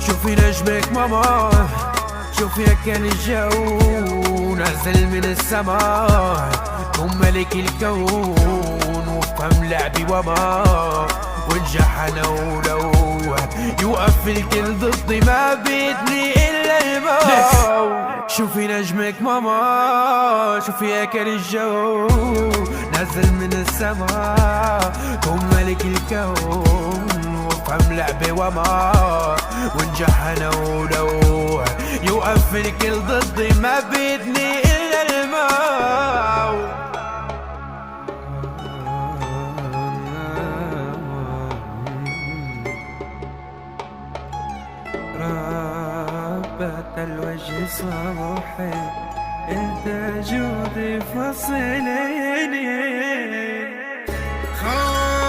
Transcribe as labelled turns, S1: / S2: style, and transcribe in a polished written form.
S1: شوفي نجمك ماما، شوفي كان الجو نازل من السماء، كون ملك الكون وفهم لعبي وما وانجح انا ولو يوقف الكل ضدي ما بيدني الا الموت. شوفي نجمك ماما، شوفي كان الجو نازل من السماء، كون ملك الكون وفهم لعبي وما وانجح انا ولو يوقف الكل ضدي ما بيدني الا الموت. ربة الوجه صباحي انت جودي فصليني،